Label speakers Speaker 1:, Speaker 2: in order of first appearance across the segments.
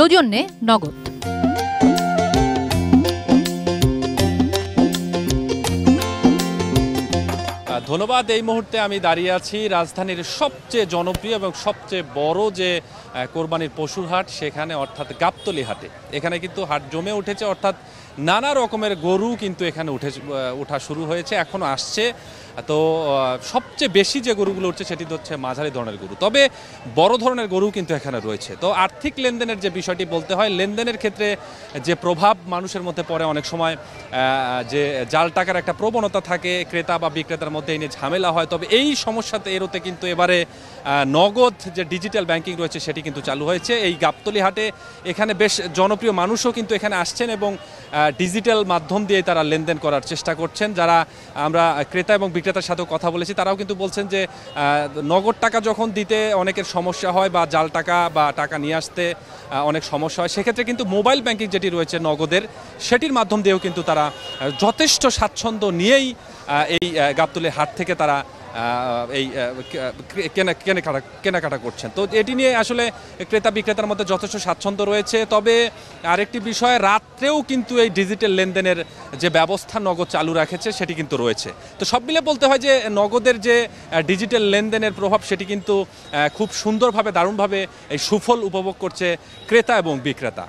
Speaker 1: সৌজন্যে নগদ।
Speaker 2: ধন্যবাদ। এই মুহূর্তে আমি দাঁড়িয়ে আছি রাজধানীর সবচেয়ে জনপ্রিয় এবং সবচেয়ে বড় যে কোরবানির পশুর হাট সেখানে, অর্থাৎ গাবতলী হাটে। এখানে কিন্তু হাট জমে উঠেছে, অর্থাৎ নানা রকমের গরু কিন্তু এখানে ওঠা শুরু হয়েছে, এখনও আসছে। তো সবচেয়ে বেশি যে গরুগুলো উঠছে সেটি হচ্ছে মাঝারি ধরনের গরু, তবে বড় ধরনের গরু কিন্তু এখানে রয়েছে। তো আর্থিক লেনদেনের যে বিষয়টি বলতে হয়, লেনদেনের ক্ষেত্রে যে প্রভাব মানুষের মধ্যে পড়ে, অনেক সময় যে জাল টাকার একটা প্রবণতা থাকে ক্রেতা বা বিক্রেতার মধ্যে, এই নিয়ে ঝামেলা হয়। তবে এই সমস্যাতে এড়োতে কিন্তু এবারে নগদ যে ডিজিটাল ব্যাংকিং রয়েছে সেটি কিন্তু চালু হয়েছে এই গাবতলী হাটে। এখানে বেশ জনপ্রিয় মানুষও কিন্তু এখানে আসছেন এবং ডিজিটাল মাধ্যম দিয়ে তারা লেনদেন করার চেষ্টা করছেন। যারা আমরা ক্রেতা এবং বিক্রেতার সাথেও কথা বলেছি, তারাও কিন্তু বলছেন যে নগদ টাকা যখন দিতে অনেকের সমস্যা হয় বা জাল টাকা বা টাকা নিয়ে আসতে অনেক সমস্যা হয়, সেক্ষেত্রে কিন্তু মোবাইল ব্যাংকিং যেটি রয়েছে নগদের, সেটির মাধ্যম দিয়েও কিন্তু তারা যথেষ্ট স্বাচ্ছন্দ্য নিয়েই এই গাবতলী হাট থেকে তারা এই কেনাকাটা করছেন। তো এটি নিয়ে আসলে ক্রেতা বিক্রেতার মধ্যে যথেষ্ট স্বাচ্ছন্দ্য রয়েছে। তবে আরেকটি বিষয়, রাত্রেও কিন্তু এই ডিজিটাল লেনদেনের যে ব্যবস্থা নগদ চালু রেখেছে সেটি কিন্তু রয়েছে। তো সব মিলে বলতে হয় যে নগদের যে ডিজিটাল লেনদেনের প্রভাব সেটি কিন্তু খুব সুন্দরভাবে, দারুণভাবে এই সুফল উপভোগ করছে ক্রেতা এবং বিক্রেতা,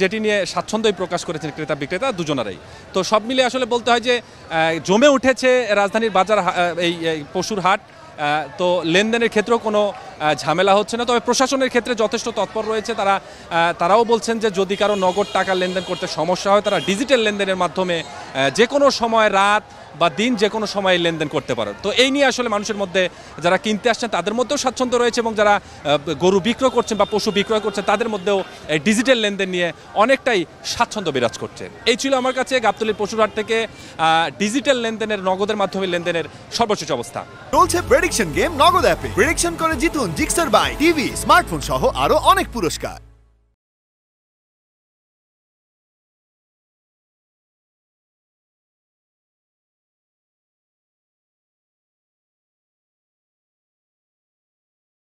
Speaker 2: যেটি নিয়ে স্বাচ্ছন্দ্যই প্রকাশ করেছেন ক্রেতা বিক্রেতা দুজনারাই। তো সব মিলে আসলে বলতে হয় যে জমে উঠেছে রাজধানীর বাজার, এই পশুর হাট। তো লেনদেনের ক্ষেত্রেও কোনো ঝামেলা হচ্ছে না। তবে প্রশাসনের ক্ষেত্রে যথেষ্ট তৎপর রয়েছে। তারাও বলছেন যে যদি কারো নগদ টাকা লেনদেন করতে সমস্যা হয়, তারা ডিজিটাল লেনদেনের মাধ্যমে যে কোনো সময়, রাত বা দিন, যে কোনো সময় লেনদেন করতে পারে। তো এই নিয়ে আসলে মানুষের মধ্যে, যারা কিনতে আসছেন তাদের মধ্যেও স্বাচ্ছন্দ্য রয়েছে এবং যারা গরু বিক্রয় করছেন বা পশু বিক্রয় করছেন তাদের মধ্যেও এই ডিজিটাল লেনদেন নিয়ে অনেকটাই স্বাচ্ছন্দ্য বিরাজ করছে। এই ছিল আমার কাছে গাবতলীর পশুর হাট থেকে ডিজিটাল লেনদেনের, নগদের মাধ্যমে লেনদেনের সর্বশেষ অবস্থা।
Speaker 3: চলছে প্রেডিকশন গেম নগদ অ্যাপে। প্রেডিকশন করে জিতুন জিক্সার বাইক, টিভি, স্মার্টফোন সহ আরো অনেক পুরস্কার।